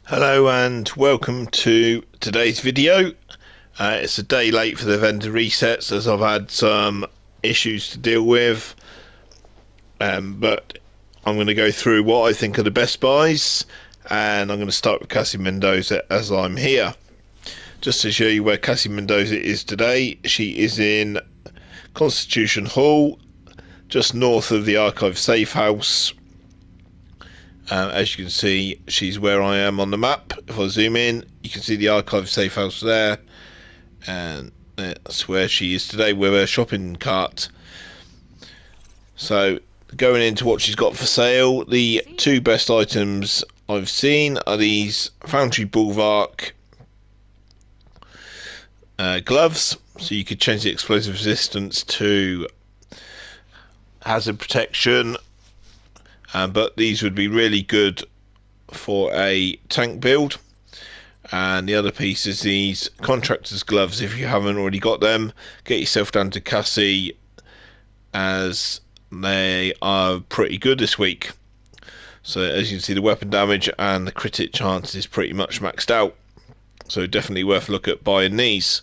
Hello and welcome to today's video. It's a day late for the vendor resets as I've had some issues to deal with, but I'm going to go through what I think are the best buys, and I'm going to start with Cassie Mendoza as I'm here. Just to show you where Cassie Mendoza is today, she is in Constitution Hall, just north of the Archive Safe House. As you can see, she's where I am on the map. If I zoom in, you can see the Archive Safe House there, and that's where she is today with her shopping cart. So, going into what she's got for sale, the two best items I've seen are these Foundry Bulwark gloves. So you could change the explosive resistance to hazard protection. But these would be really good for a tank build. And the other piece is these contractor's gloves. If you haven't already got them, get yourself down to Cassie, as they are pretty good this week. So as you can see, the weapon damage and the crit hit chance is pretty much maxed out, so definitely worth a look at buying these.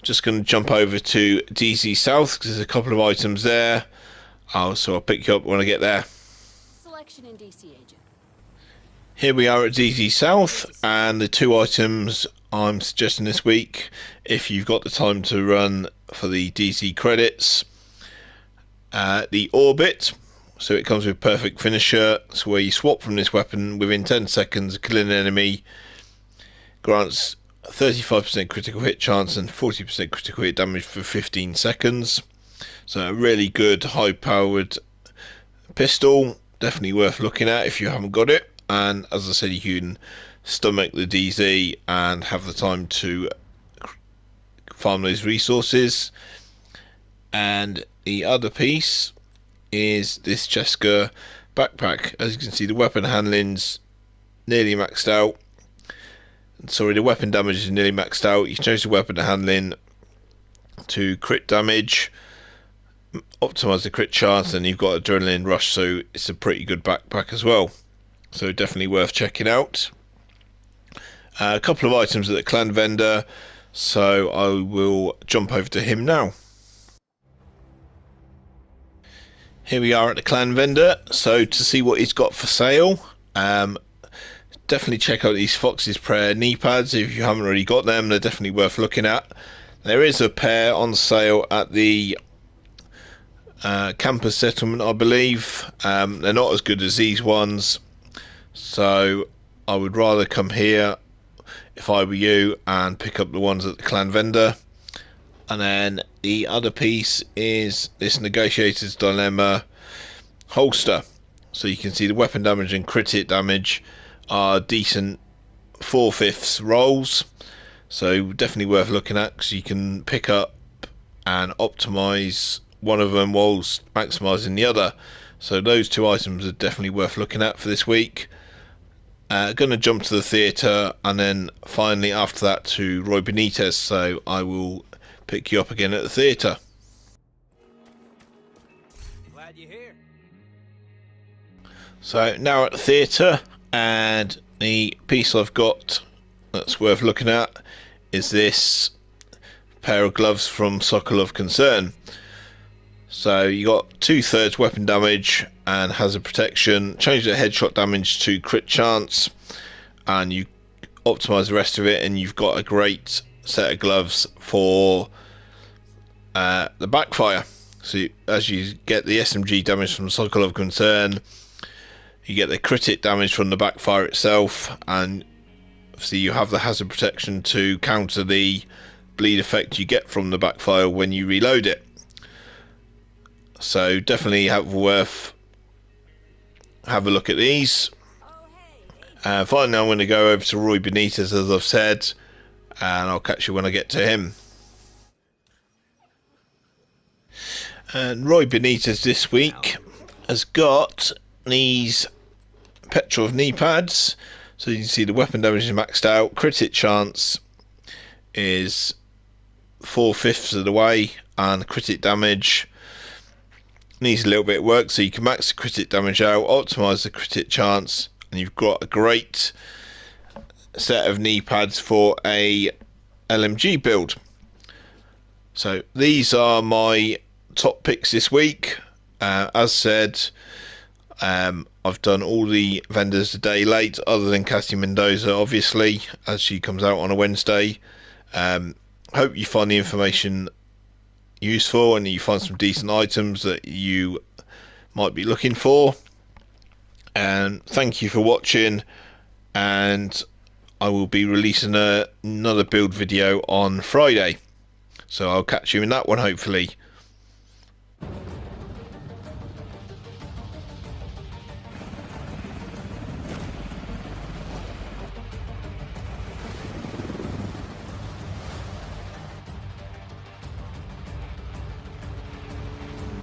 Just going to jump over to DZ South because there's a couple of items there. So I'll pick you up when I get there. In DC, agent. Here we are at DZ South, and the two items I'm suggesting this week, if you've got the time to run for the DZ credits, the Orbit. So it comes with perfect finisher, so where you swap from this weapon within 10 seconds, killing an enemy, grants 35% critical hit chance and 40% critical hit damage for 15 seconds. So a really good high powered pistol. Definitely worth looking at if you haven't got it. And as I said, you can stomach the DZ and have the time to farm those resources. And the other piece is this Cheska backpack. As you can see, the weapon handling's nearly maxed out. Sorry, the weapon damage is nearly maxed out. You can change the weapon handling to crit damage, optimize the crit chance, and you've got adrenaline rush, so it's a pretty good backpack as well, so definitely worth checking out. A couple of items at the clan vendor, so I will jump over to him now. Here we are at the clan vendor. So to see what he's got for sale, definitely check out these Fox's Prayer knee pads. If you haven't already got them, they're definitely worth looking at. There is a pair on sale at the campus settlement, I believe. They're not as good as these ones, so I would rather come here if I were you and pick up the ones at the clan vendor. And then the other piece is this Negotiator's Dilemma holster. So you can see the weapon damage and crit hit damage are decent 4/5 rolls, so definitely worth looking at because you can pick up and optimize one of them whilst maximising the other. So those two items are definitely worth looking at for this week. Going to jump to the theatre, and then finally after that to Roy Benitez, so I will pick you up again at the theatre. Glad you're here. So now at the theatre, and the piece I've got that's worth looking at is this pair of gloves from Circle of Concern. So you got 2/3 weapon damage and hazard protection. Change the headshot damage to crit chance, and you optimize the rest of it, and you've got a great set of gloves for the backfire. So as you get the SMG damage from Circle of Concern, you get the crit hit damage from the backfire itself, and obviously you have the hazard protection to counter the bleed effect you get from the backfire when you reload it. So definitely have a look at these. Finally, I'm going to go over to Roy Benitez, as I've said, and I'll catch you when I get to him. And Roy Benitez this week has got these Petrov knee pads. So you can see the weapon damage is maxed out. Crit hit chance is 4/5 of the way, and crit hit damage needs a little bit of work, so you can max the crit hit damage out, optimize the crit hit chance, and you've got a great set of knee pads for a LMG build. So these are my top picks this week. As said, I've done all the vendors a day late, other than Cassie Mendoza, obviously, as she comes out on a Wednesday. Hope you find the information useful and you find some decent items that you might be looking for. And thank you for watching, and I will be releasing another build video on Friday, so I'll catch you in that one hopefully.